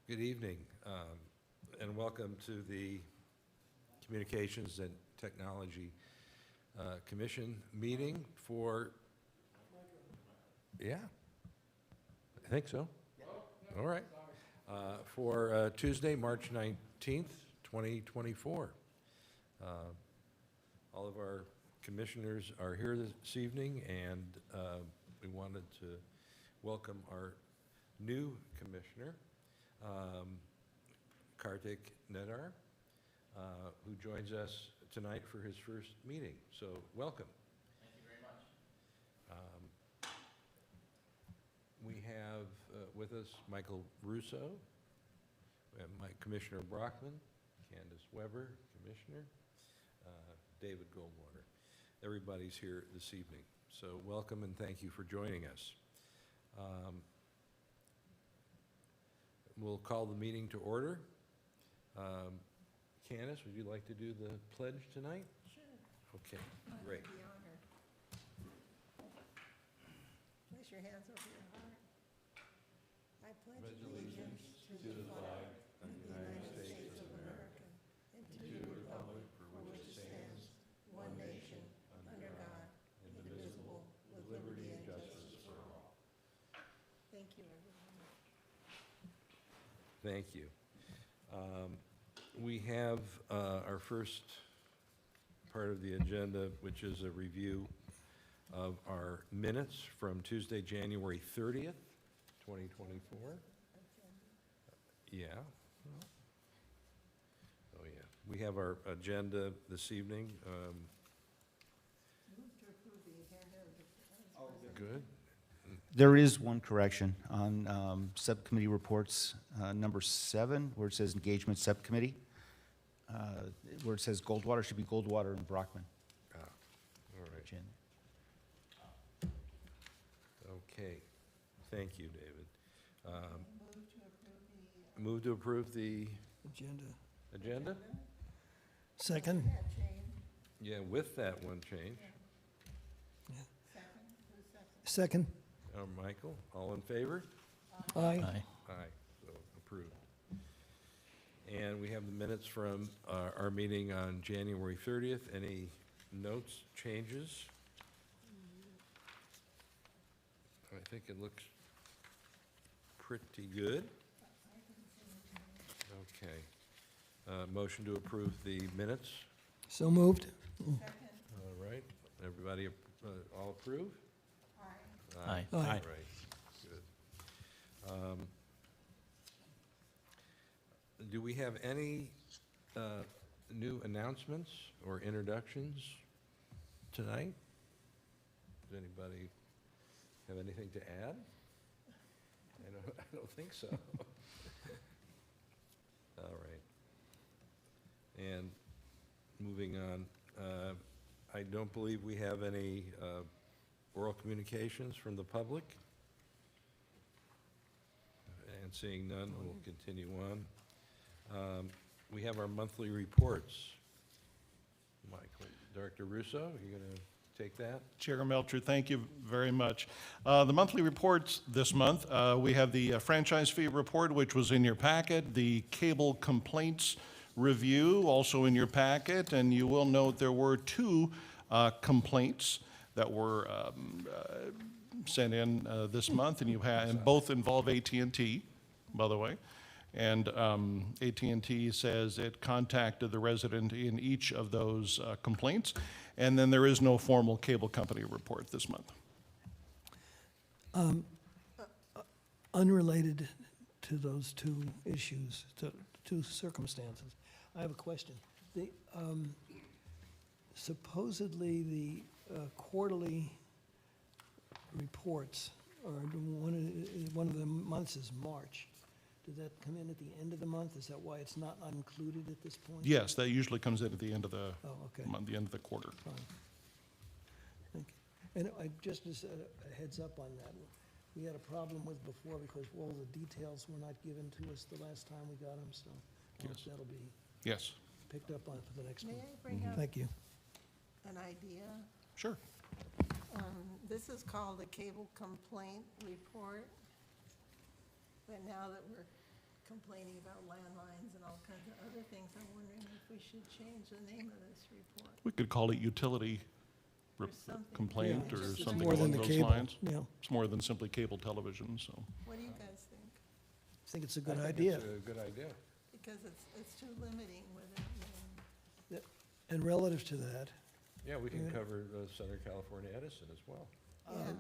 Good evening, and welcome to the Communications and Technology Commission meeting for, yeah, I think so. All right. For Tuesday, March 19th, 2024. All of our commissioners are here this evening, and we wanted to welcome our new commissioner, Kartik Nedar, who joins us tonight for his first meeting. So welcome. Thank you very much. We have with us Michael Russo, we have Commissioner Brockman, Candace Weber, Commissioner, David Goldwater. Everybody's here this evening. So welcome and thank you for joining us. We'll call the meeting to order. Candace, would you like to do the pledge tonight? Sure. Okay, great. I'd be honored. Place your hands over your heart. I pledge allegiance to the flag of the United States of America and to the republic for which it stands, one nation, under God, indivisible, with liberty and justice for all. Thank you, everyone. Thank you. We have our first part of the agenda, which is a review of our minutes from Tuesday, January 30th, 2024. Yeah. Oh, yeah. We have our agenda this evening. Move to approve the agenda as Good. There is one correction on subcommittee reports, number 7, where it says engagement subcommittee. Where it says Goldwater, should be Goldwater and Brockman. All right. Jen. Okay. Thank you, David. Move to approve the Move to approve the agenda? Second. that change. Yeah, with that one change. Second, who's second? Second. Michael, all in favor? Aye. Aye, so approved. And we have the minutes from our meeting on January 30th. Any notes, changes? I think it looks pretty good. Okay. Motion to approve the minutes. So moved. Second, All right. Everybody all approve? aye. Aye. All Aye. right, good. Do we have any new announcements or introductions tonight? Does anybody have anything to add? I don't think so. All right. And moving on, I don't believe we have any oral communications from the public. And seeing none, we'll continue on. We have our monthly reports. Michael, Director Russo, are you going to take that? Chair Melcher, thank you very much. The monthly reports this month, we have the franchise fee report, which was in your packet, the cable complaints review, also in your packet, and you will note there were 2 complaints that were sent in this month, and both involve AT&T, by the way. And AT&T says it contacted the resident in each of those complaints. And then there is no formal cable company report this month. Unrelated to those 2 issues, to 2 circumstances, I have a question. Supposedly, the quarterly reports, or one of the months is March. Did that come in at the end of the month? Is that why it's not included at this point? Yes, that usually comes in at the end of the Oh, okay. month, the end of the quarter. Fine. Thank you. And I just as a heads up on that, we had a problem with before because all the details were not given to us the last time we got them, so I hope Yes. that'll be Yes, picked up on for the next May one. I bring up Thank you. an idea? sure. This is called a cable complaint report. But now that we're complaining about landlines and all kinds of other things. I'm wondering if we should change the name of this report We could call it utility or something. complaint Yeah, or it's something more than along the those cable, lines. Yeah, It's more than simply cable television, so. What do you guys think? I think it's a I good think idea. it's a good idea. Because it's too limiting with that name. And relative to that, Yeah, we can Yeah. cover Southern California Edison as well. Yeah,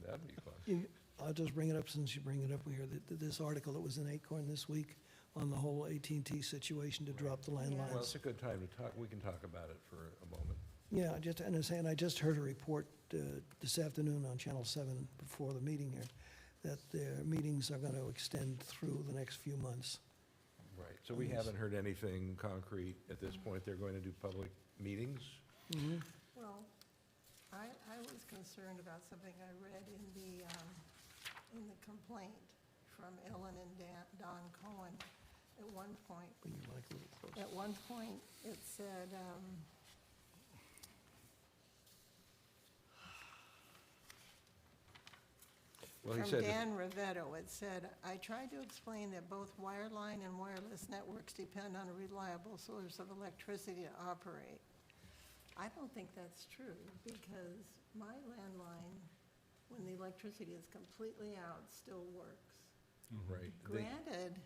That'd be fun. I'll just bring it up since you bring it up here, this article that was in Acorn this week on the whole AT&T situation to drop the Well, landlines. it's a good time to talk, we can talk about it for a moment. Yeah, and I just heard a report this afternoon on Channel 7 before the meeting here, that their meetings are going to extend through the next few months. Right, so we haven't heard anything concrete at this point. They're going to do public meetings? well, I was concerned about something I read in the complaint from Ellen and Don Cohen. At one point, Bring your mic a little closer. At one point, it said, Well, he from said, Dan Rivetto, it said, "I tried to explain that both wireline and wireless networks depend on a reliable source of electricity to operate." I don't think that's true, because my landline, when the electricity is completely out, still works. right. Granted,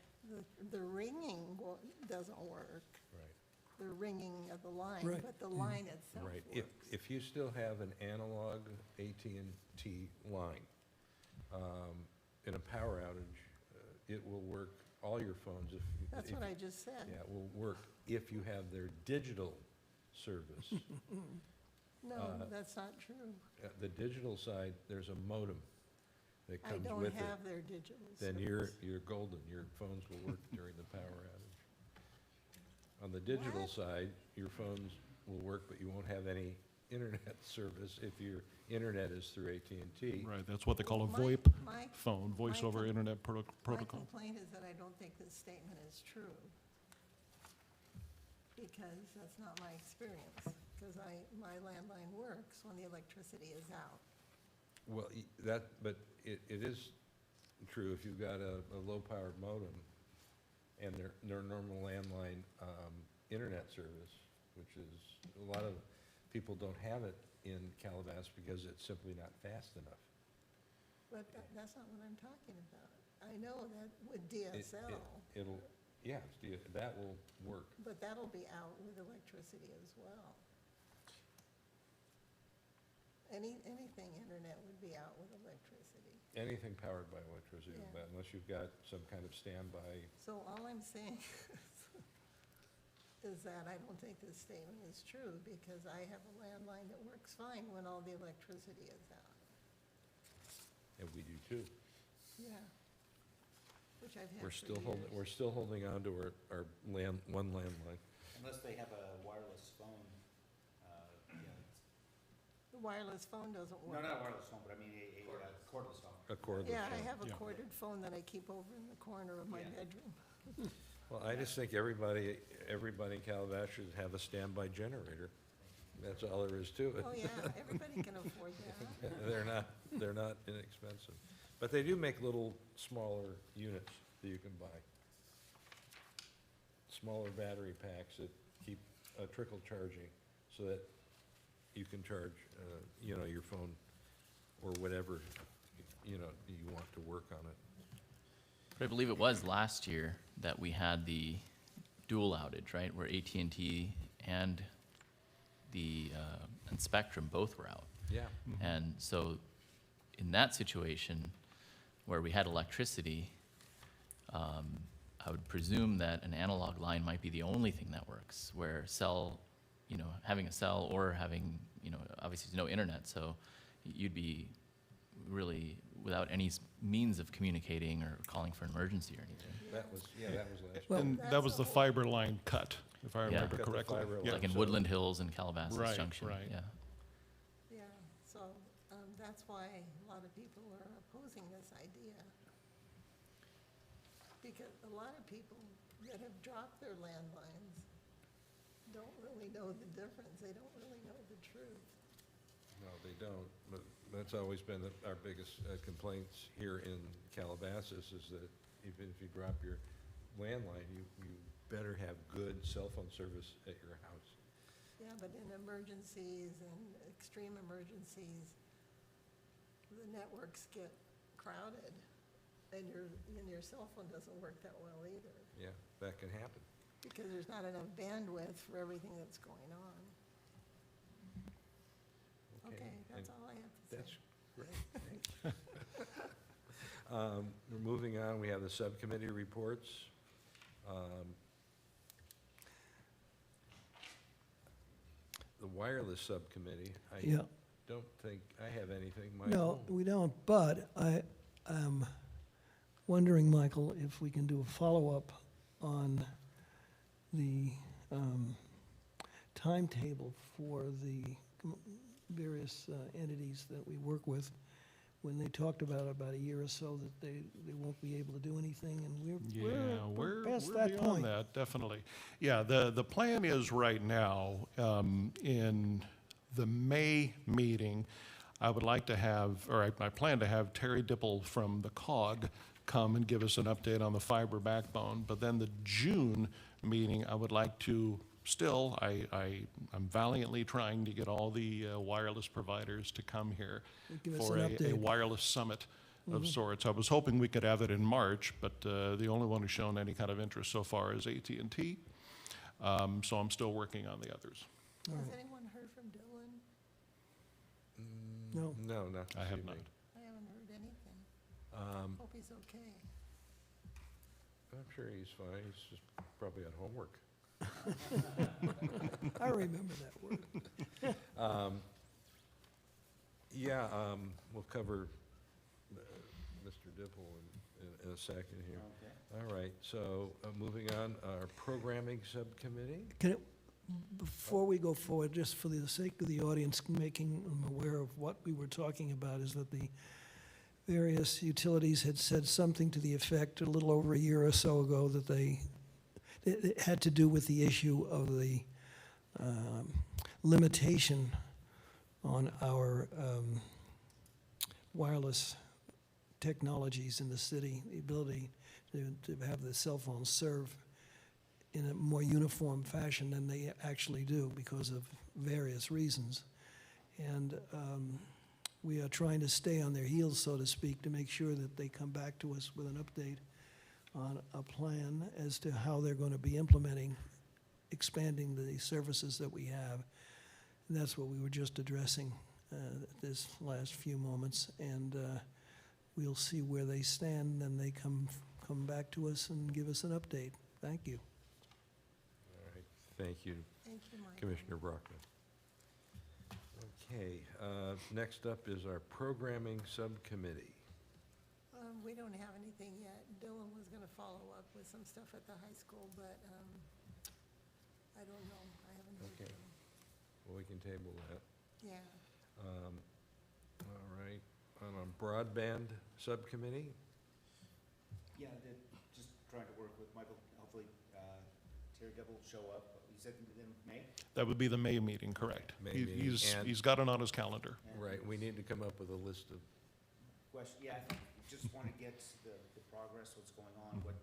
the ringing doesn't work, Right, the ringing of the line, Right. but the line itself right. works. If you still have an analog AT&T line, in a power outage, it will work, all your phones, That's what I just said. yeah, it will work if you have their digital service. No, that's not true. The digital side, there's a modem that I comes don't with it. have their digital Then service. you're golden, your phones will work during the power outage. On the digital What? side, your phones will work, but you won't have any internet service if your internet is through AT&T. Right, that's what they call a My- VoIP my- phone, voice over com- internet My protocol. complaint is that I don't think this statement is true, because that's not my experience, because my landline works when the electricity is out. Well, but it is true if you've got a low-powered modem and their normal landline internet service, which is, a lot of people don't have it in Calabasas because it's simply not fast enough. But that's not what I'm talking about. I know that with It- DSL, It'll, yeah, that will work. but that'll be out with electricity as well. Anything internet would be out with electricity. Anything powered by electricity, Yeah. but unless you've got some kind of standby. So all I'm saying is that I don't think this statement is true, because I have a landline that works fine when all the electricity is out. And we do too. Yeah. Which I've had We're for still holding, years. we're still holding on to our one landline. Unless they have a wireless phone, The wireless phone doesn't work. not a wireless phone, but I mean a cordless phone. A cordless Yeah, I phone. have a Yeah. corded phone that I keep over in the corner of my Yeah. bedroom. Well, I just think everybody in Calabasas should have a standby generator. That's all there is to it. Oh, yeah, everybody can afford that. They're not inexpensive. But they do make little, smaller units that you can buy. Smaller battery packs that keep trickle charging so that you can charge, your phone or whatever, you want to work on it. But I believe it was last year that we had the dual outage, right, where AT&T and and Spectrum both were out. Yeah. And so in that situation where we had electricity, I would presume that an analog line might be the only thing that works, where having a cell or having, obviously no internet, so you'd be really without any means of communicating or calling for an emergency or anything. That was last year. Well, And that's that was the the whole- fiber line cut, if I Yeah. remember Cut the correctly. fiber Yeah. Like in so- Woodland Hills and Calabasas Right, Junction, right. yeah. Yeah, so that's why a lot of people are opposing this idea. Because a lot of people that have dropped their landlines don't really know the difference. They don't really know the truth. No, they don't, but that's always been our biggest complaints here in Calabasas, is that even if you drop your landline, you better have good cell phone service at your house. Yeah, but in emergencies and extreme emergencies, the networks get crowded, and your cell phone doesn't work that well either, Yeah, that can happen. because there's not enough bandwidth for everything that's going on. Okay, that's and all I have to say. That's great, thanks. We're moving on, we have the subcommittee reports. The wireless subcommittee, I Yeah, don't think I have anything, no, Michael. we don't, but I am wondering, Michael, if we can do a follow-up on the timetable for the various entities that we work with, when they talked about a year or so that they won't be able to do anything, and Yeah, we're past we're that beyond point. that, definitely. Yeah, the plan is right now, in the May meeting, I would like to have, or I plan to have Terry Dipple from the COG come and give us an update on the fiber backbone. But then the June meeting, I would like to still, I'm valiantly trying to get all the wireless providers to come here Give us for an a update. wireless summit of sorts. I was hoping we could have it in March, but the only one who's shown any kind of interest so far is AT&T. So I'm still working on the others. All Has right. anyone heard from Dylan? No. No, not this I have evening. not. I haven't heard anything. Hope he's okay. I'm sure he's fine, he's just probably on homework. I remember that word. Yeah, we'll cover Mr. Dipple in a second here. All right, so moving on, our programming subcommittee. Before we go forward, just for the sake of the audience, making them aware of what we were talking about, is that the various utilities had said something to the effect a little over a year or so ago that it had to do with the issue of the limitation on our wireless technologies in the city, the ability to have the cell phones serve in a more uniform fashion than they actually do because of various reasons. And we are trying to stay on their heels, so to speak, to make sure that they come back to us with an update on a plan as to how they're going to be implementing, expanding the services that we have. And that's what we were just addressing this last few moments. And we'll see where they stand, and they come back to us and give us an update. Thank you. All right, thank you, Thank you, Michael. Commissioner Brockman. Okay, next up is our programming subcommittee. We don't have anything yet. Dylan was gonna follow up with some stuff at the high school, but I don't know. I haven't heard Okay. from him. Well, we can table that. Yeah. All right, on broadband subcommittee, Yeah, just trying to work with Michael, hopefully Terry Devil will show up. You said in May? That would be the May meeting, correct? May He- meeting, He's, and- he's got it on his calendar. right, we need to come up with a list of, Question, yeah, I think we just want to get the progress, what's going on, what,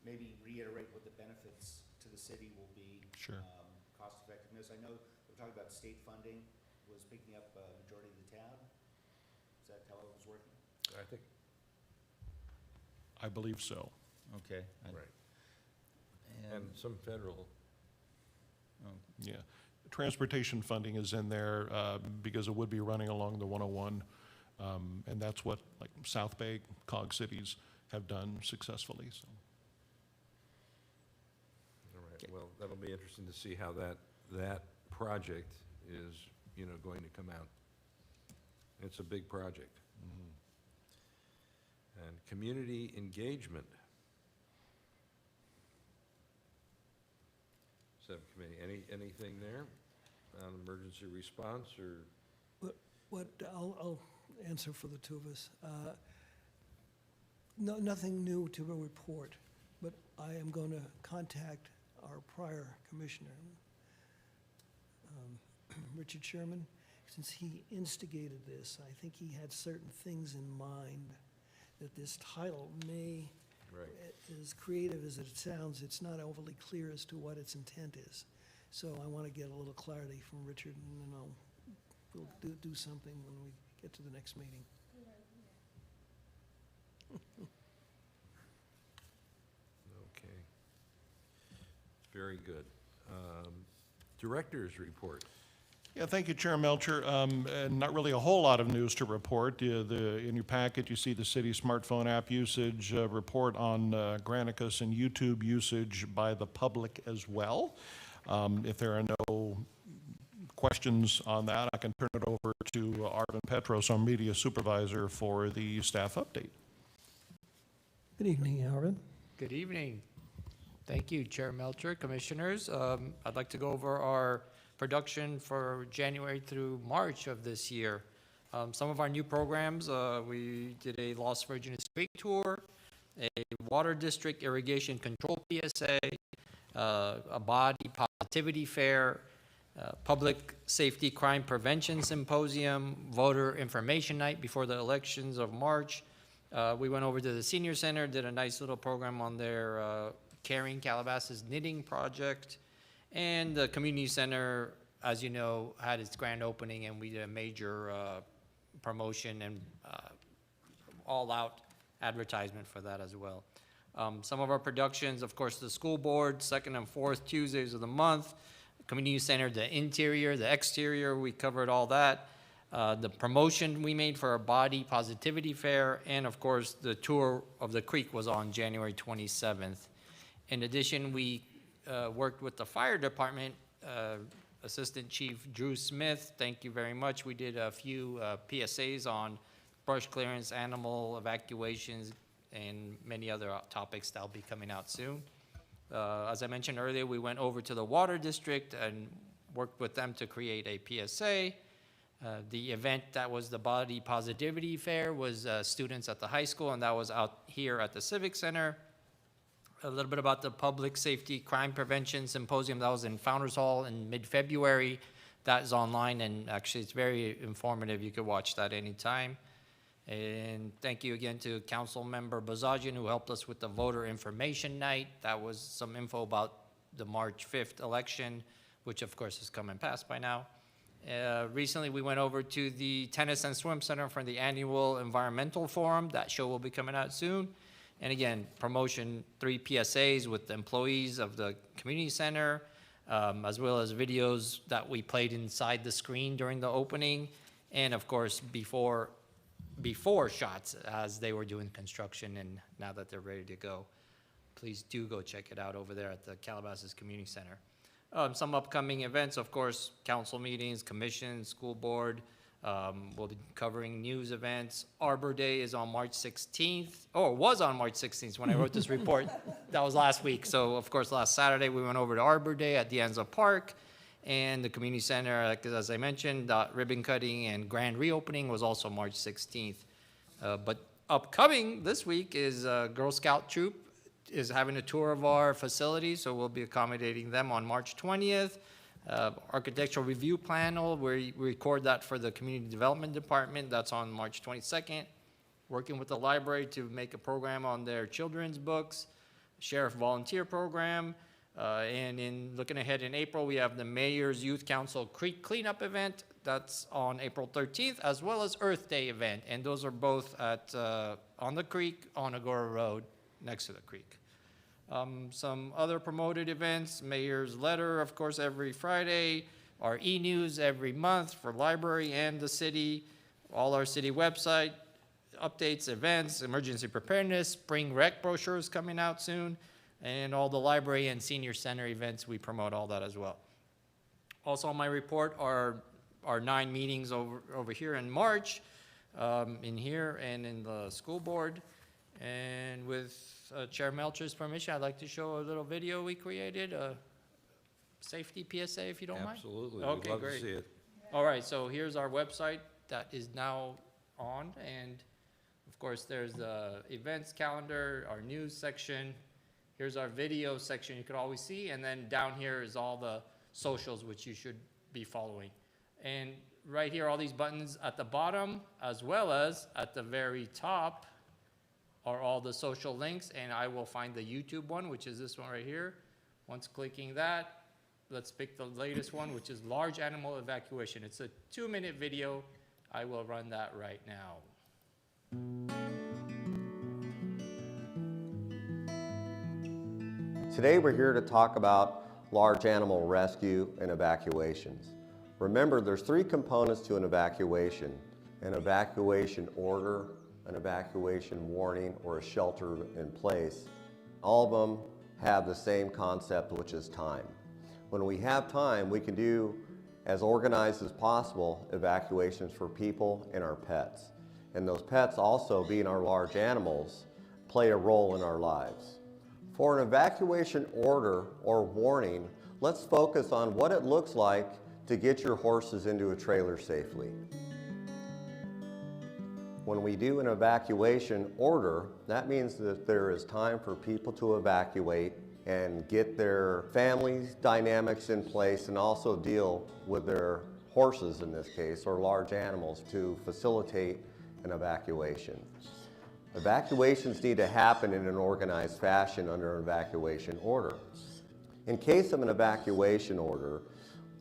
maybe reiterate what the benefits to the city will be. Sure. Cost effectiveness. I know we're talking about state funding was picking up a majority of the tab. Is that how it was working? I think, I believe so. Okay. right, and some federal, Yeah. Transportation funding is in there because it would be running along the 101. And that's what, like, South Bay, COG cities have done successfully, so. all right, well, that'll be interesting to see how that project is, going to come out. It's a big project. And community engagement subcommittee, anything there on emergency response or? I'll answer for the two of us. Nothing new to report, but I am going to contact our prior commissioner, Richard Sherman, since he instigated this. I think he had certain things in mind that this title may Right. as creative as it sounds, it's not overly clear as to what its intent is. So I want to get a little clarity from Richard, and then we'll do something when we get to the next meeting. Okay. Very good. Director's report. Yeah, thank you, Chair Melcher. And not really a whole lot of news to report. In your packet, you see the city smartphone app usage report on Granicus and YouTube usage by the public as well. If there are no questions on that, I can turn it over to Arvin Petros, our media supervisor, for the staff update. Good evening, Arvin. Good evening. Thank you, Chair Melcher, Commissioners. I'd like to go over our production for January through March of this year. Some of our new programs, we did a Las Virgenes Creek tour, a Water District Irrigation Control PSA, a Body Positivity Fair, Public Safety Crime Prevention Symposium, Voter Information Night before the elections of March. We went over to the Senior Center, did a nice little program on their Caring Calabasas Knitting Project. And the community center, as you know, had its grand opening, and we did a major promotion and all-out advertisement for that as well. Some of our productions, of course, the school board, second and fourth Tuesdays of the month, community center, the interior, the exterior, we covered all that. The promotion we made for our Body Positivity Fair, and of course, the tour of the creek was on January 27th. In addition, we worked with the fire department, Assistant Chief Drew Smith, thank you very much. We did a few PSAs on brush clearance, animal evacuations, and many other topics that'll be coming out soon. As I mentioned earlier, we went over to the Water District and worked with them to create a PSA. The event that was the Body Positivity Fair was students at the high school, and that was out here at the Civic Center. A little bit about the Public Safety Crime Prevention Symposium. That was in Founders Hall in mid-February. That is online, and actually it's very informative. You could watch that anytime. And thank you again to Council Member Bazagian, who helped us with the Voter Information Night. That was some info about the March 5th election, which of course has come and passed by now. Recently, we went over to the Tennis and Swim Center for the annual Environmental Forum. That show will be coming out soon. And again, promotion, 3 PSAs with the employees of the community center, as well as videos that we played inside the screen during the opening, and of course, before shots as they were doing construction, and now that they're ready to go. Please do go check it out over there at the Calabasas Community Center. Some upcoming events, of course, council meetings, commission, school board. We'll be covering news events. Arbor Day is on March 16th, or was on March 16th when I wrote this report. That was last week. So, of course, last Saturday we went over to Arbor Day at Dianza Park, and the community center, as I mentioned, ribbon cutting and grand reopening was also March 16th. But upcoming this week is Girl Scout Troop is having a tour of our facility, so we'll be accommodating them on March 20th. Architectural review panel, we record that for the community development department. That's on March 22nd. Working with the library to make a program on their children's books, sheriff volunteer program, and in looking ahead in April, we have the Mayor's Youth Council Creek Cleanup event. That's on April 13th, as well as Earth Day event, and those are both at on the creek on Agora Road, next to the creek. Some other promoted events, Mayor's Letter, of course, every Friday, our e-news every month for library and the city, all our city website, updates, events, emergency preparedness, spring rec brochures coming out soon, and all the library and senior center events, we promote all that as well. Also on my report are our 9 meetings over here in March, in here and in the school board. And with Chair Melcher's permission, I'd like to show a little video we created, a safety PSA, if you don't mind. Absolutely. Okay, We'd love to great. see it. All right, so here's our website that is now on, and of course, there's the events calendar, our news section. Here's our video section you could always see, and then down here is all the socials which you should be following. And right here, all these buttons at the bottom, as well as at the very top, are all the social links, and I will find the YouTube one, which is this one right here. Once clicking that, let's pick the latest one, which is large animal evacuation. It's a 2-minute video. I will run that right now. Today we're here to talk about large animal rescue and evacuations. Remember, there's 3 components to an evacuation: an evacuation order, an evacuation warning, or a shelter in place. All of them have the same concept, which is time. When we have time, we can do as organized as possible evacuations for people and our pets. And those pets, also being our large animals, play a role in our lives. For an evacuation order or warning, let's focus on what it looks like to get your horses into a trailer safely. When we do an evacuation order, that means that there is time for people to evacuate and get their families' dynamics in place, and also deal with their horses in this case, or large animals, to facilitate an evacuation. Evacuations need to happen in an organized fashion under an evacuation order. In case of an evacuation order,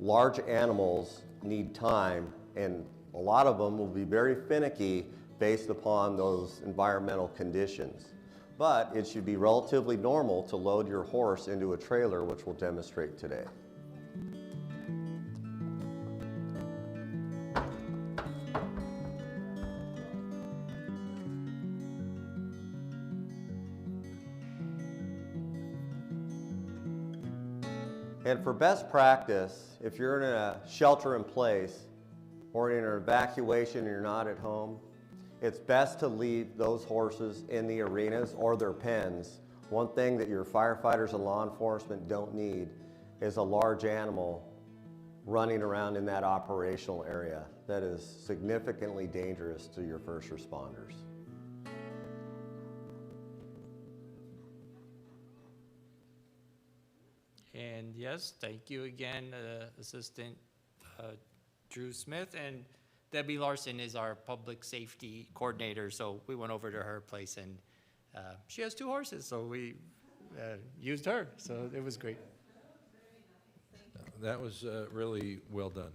large animals need time, and a lot of them will be very finicky based upon those environmental conditions. But it should be relatively normal to load your horse into a trailer, which we'll demonstrate today. And for best practice, if you're in a shelter in place or in an evacuation and you're not at home, it's best to leave those horses in the arenas or their pens. One thing that your firefighters and law enforcement don't need is a large animal running around in that operational area. That is significantly dangerous to your first responders. And yes, thank you again, Assistant Drew Smith. And Debbie Larson is our public safety coordinator, so we went over to her place, and she has 2 horses, so we used her, so it was great. That was really well done.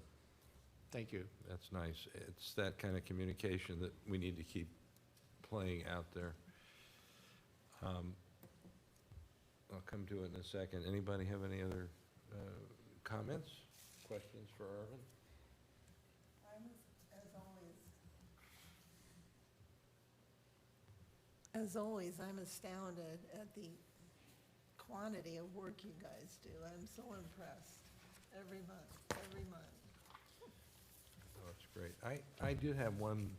Thank you. That's nice. It's that kind of communication that we need to keep playing out there. I'll come to it in a second. Anybody have any other comments, questions for Arvin? As always, I'm astounded at the quantity of work you guys do. I'm so impressed. Every month. Oh, that's great. I do have one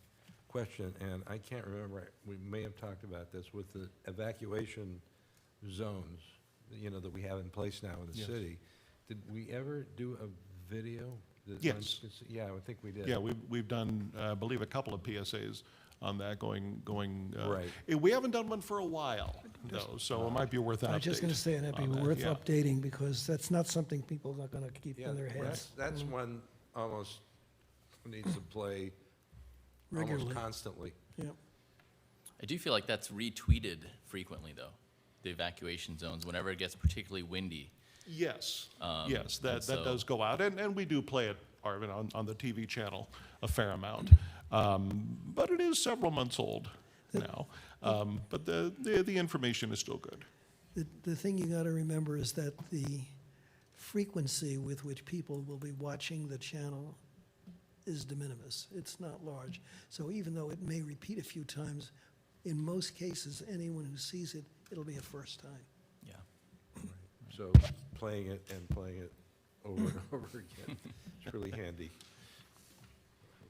question, and I can't remember, we may have talked about this with the evacuation zones, you know, that we have in place now in the Yes. city. Did we ever do a video? that Yes. ones can see? Yeah, I think we did. Yeah, we've done, I believe, a couple of PSAs on that going. Right. We haven't done one for a while, though, so it might be worth an update. I was just going to say, and that'd be on that, worth yeah. updating, because that's not something people are going to keep Yeah, in their heads that's one almost needs to play regularly. almost constantly. Yeah. I do feel like that's retweeted frequently, though, the evacuation zones, whenever it gets particularly windy. Yes, yes, and that so- does go out, and we do play it, Arvin, on the TV channel a fair amount. But it is several months old now. But the information is still good. The thing you got to remember is that the frequency with which people will be watching the channel is de minimis. It's not large. So even though it may repeat a few times, in most cases, anyone who sees it, it'll be a first time. Yeah. So playing it over and over again, it's really handy.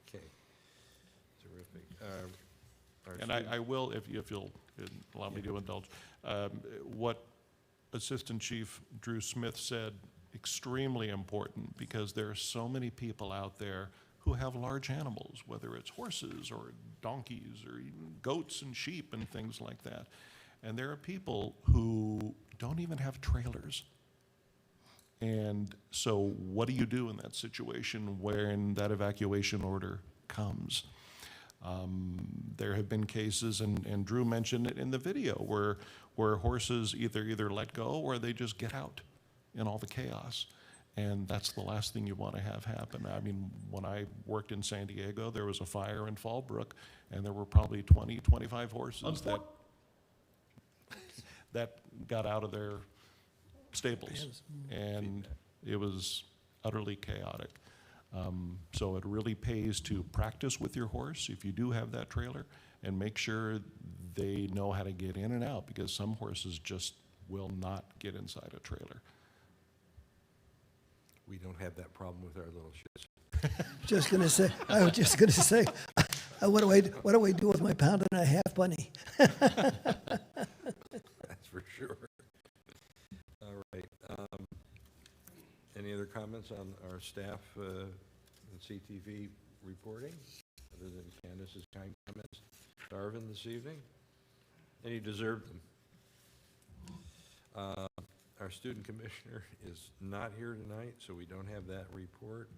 Okay, terrific. Our And I will, if you'll allow me to indulge, what Assistant Chief Drew Smith said, extremely important, because there are so many people out there who have large animals, whether it's horses or donkeys or even goats and sheep and things like that. And there are people who don't even have trailers. And so what do you do in that situation when that evacuation order comes? There have been cases, and Drew mentioned it in the video, where horses either let go or they just get out in all the chaos. And that's the last thing you want to have happen. I mean, when I worked in San Diego, there was a fire in Fallbrook, and there were probably 20, 25 horses that got out of their stables. And it was utterly chaotic. So it really pays to practice with your horse if you do have that trailer, and make sure they know how to get in and out, because some horses just will not get inside a trailer. We don't have that problem with our little shits. I was just gonna say, what do I do with my pound and a half bunny? That's for sure. All right. Any other comments on our staff and CTV reporting, other than Candace's kind comments to Arvin this evening? And he deserved them. Our student commissioner is not here tonight, so we don't have that report.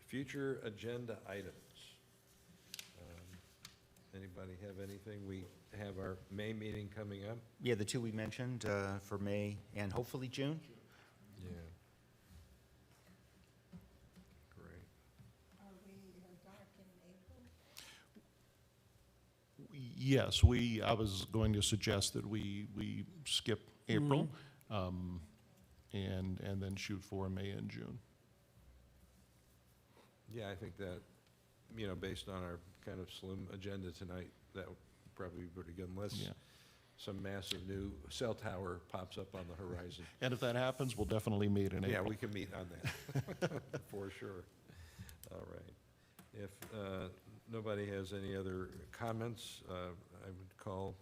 Future agenda items. Anybody have anything? We have our May meeting coming up. Yeah, the two we mentioned for May and hopefully June. Yeah. Great. Are we dark in April? Yes, I was going to suggest that we skip April, and then shoot for May and June. Yeah, I think that, based on our kind of slim agenda tonight, that would probably be pretty good, unless Yeah. some massive new cell tower pops up on the horizon. And if that happens, we'll definitely meet in Yeah, April. we can meet on that, for sure. All right. If nobody has any other comments, I would call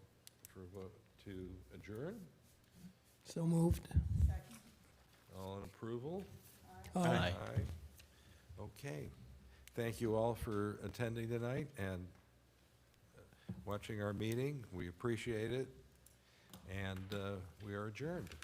for a vote to adjourn. So moved. All in approval? Aye. Okay. Thank you all for attending tonight and watching our meeting. We appreciate it, and we are adjourned.